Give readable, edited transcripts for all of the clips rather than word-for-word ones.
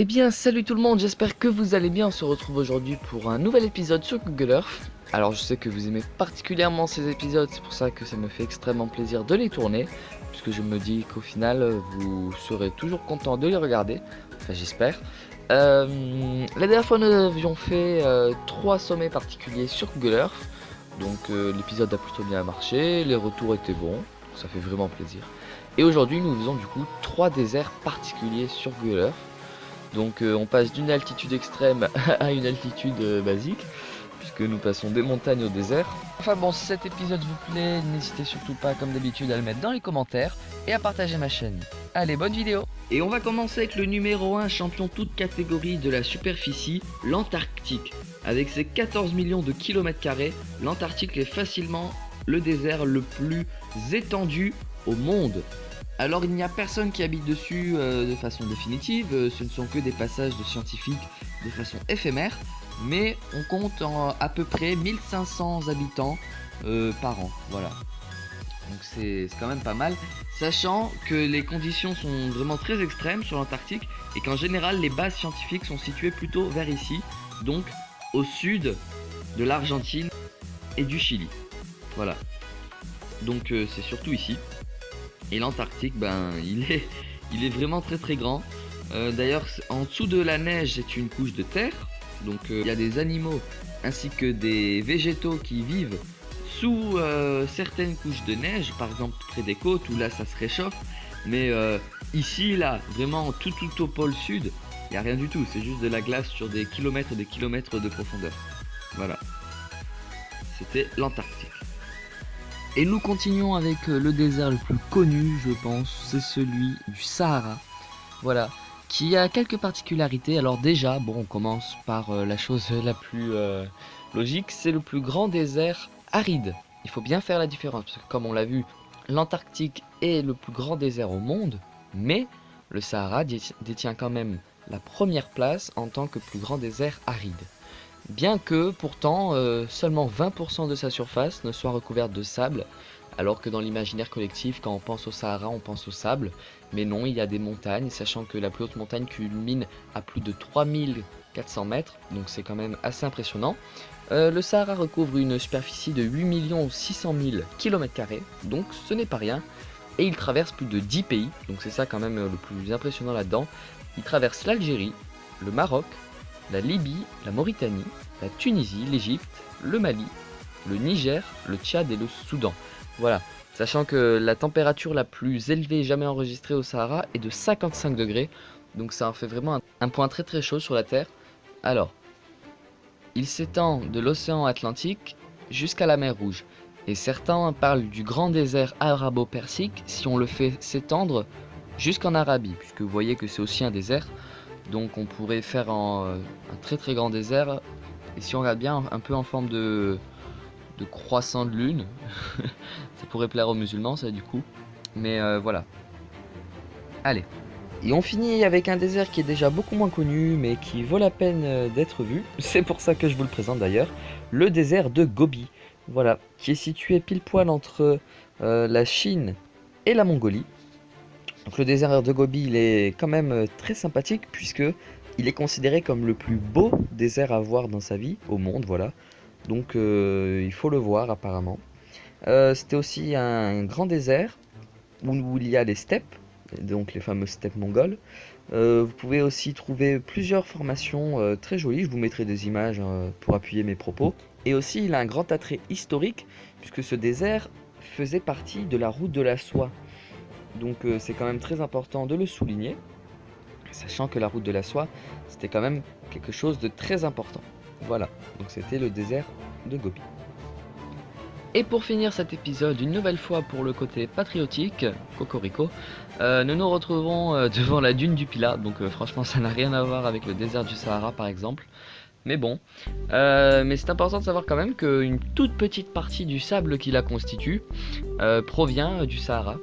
Eh bien salut tout le monde, j'espère que vous allez bien. On se retrouve aujourd'hui pour un nouvel épisode sur Google Earth. Alors je sais que vous aimez particulièrement ces épisodes, c'est pour ça que ça me fait extrêmement plaisir de les tourner, puisque je me dis qu'au final vous serez toujours content de les regarder, enfin j'espère. La dernière fois nous avions fait 3 sommets particuliers sur Google Earth, donc l'épisode a plutôt bien marché, les retours étaient bons, ça fait vraiment plaisir. Et aujourd'hui nous faisons du coup 3 déserts particuliers sur Google Earth. Donc on passe d'une altitude extrême à une altitude basique, puisque nous passons des montagnes au désert. Enfin bon, si cet épisode vous plaît, n'hésitez surtout pas comme d'habitude à le mettre dans les commentaires et à partager ma chaîne. Allez, bonne vidéo! Et on va commencer avec le numéro 1 champion toute catégorie de la superficie, l'Antarctique. Avec ses 14 millions de kilomètres carrés, l'Antarctique est facilement le désert le plus étendu au monde. Alors il n'y a personne qui habite dessus de façon définitive, ce ne sont que des passages de scientifiques de façon éphémère, mais on compte à peu près 1500 habitants par an, voilà. Donc c'est quand même pas mal, sachant que les conditions sont vraiment très extrêmes sur l'Antarctique et qu'en général les bases scientifiques sont situées plutôt vers ici, donc au sud de l'Argentine et du Chili, voilà. Donc c'est surtout ici. Et l'Antarctique, il est vraiment très grand. D'ailleurs, en dessous de la neige, c'est une couche de terre. Donc il y a des animaux ainsi que des végétaux qui vivent sous certaines couches de neige, par exemple près des côtes où là ça se réchauffe. Mais ici, là, vraiment tout au pôle sud, il n'y a rien du tout. C'est juste de la glace sur des kilomètres et des kilomètres de profondeur. Voilà. C'était l'Antarctique. Et nous continuons avec le désert le plus connu, je pense, c'est celui du Sahara. Voilà, qui a quelques particularités. Alors déjà, bon, on commence par la chose la plus logique, c'est le plus grand désert aride. Il faut bien faire la différence, parce que comme on l'a vu, l'Antarctique est le plus grand désert au monde, mais le Sahara détient quand même la première place en tant que plus grand désert aride. Bien que pourtant seulement 20% de sa surface ne soit recouverte de sable, alors que dans l'imaginaire collectif quand on pense au Sahara on pense au sable, mais non, il y a des montagnes, sachant que la plus haute montagne culmine à plus de 3400 mètres, donc c'est quand même assez impressionnant. Le Sahara recouvre une superficie de 8 600 000 km², donc ce n'est pas rien, et il traverse plus de 10 pays, donc c'est ça quand même le plus impressionnant là-dedans. Il traverse l'Algérie, le Maroc, la Libye, la Mauritanie, la Tunisie, l'Égypte, le Mali, le Niger, le Tchad et le Soudan. Voilà, sachant que la température la plus élevée jamais enregistrée au Sahara est de 55 degrés, donc ça en fait vraiment un point très chaud sur la Terre. Alors, il s'étend de l'océan Atlantique jusqu'à la mer Rouge, et certains parlent du grand désert arabo-persique si on le fait s'étendre jusqu'en Arabie, puisque vous voyez que c'est aussi un désert. Donc on pourrait faire un très grand désert, et si on regarde bien, un peu en forme de croissant de lune. Ça pourrait plaire aux musulmans ça du coup, mais voilà. Allez, et on finit avec un désert qui est déjà beaucoup moins connu mais qui vaut la peine d'être vu, c'est pour ça que je vous le présente d'ailleurs, le désert de Gobi, voilà, qui est situé pile poil entre la Chine et la Mongolie. Donc le désert de Gobi, il est quand même très sympathique puisque il est considéré comme le plus beau désert à voir dans sa vie, au monde, voilà. Donc il faut le voir apparemment. C'était aussi un grand désert où il y a les steppes, donc les fameuses steppes mongoles. Vous pouvez aussi trouver plusieurs formations très jolies, je vous mettrai des images pour appuyer mes propos. Et aussi il a un grand attrait historique puisque ce désert faisait partie de la route de la soie. Donc c'est quand même très important de le souligner, sachant que la route de la soie, c'était quand même quelque chose de très important. Voilà, donc c'était le désert de Gobi. Et pour finir cet épisode, une nouvelle fois pour le côté patriotique, Cocorico, nous nous retrouverons devant la dune du Pilat, donc franchement ça n'a rien à voir avec le désert du Sahara par exemple. Mais bon, mais c'est important de savoir quand même qu'une toute petite partie du sable qui la constitue provient du Sahara.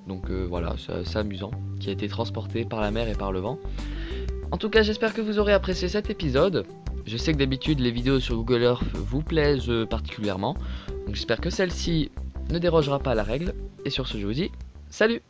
Donc voilà, c'est amusant, qui a été transporté par la mer et par le vent. En tout cas, j'espère que vous aurez apprécié cet épisode. Je sais que d'habitude, les vidéos sur Google Earth vous plaisent particulièrement. Donc j'espère que celle-ci ne dérogera pas à la règle. Et sur ce, je vous dis salut!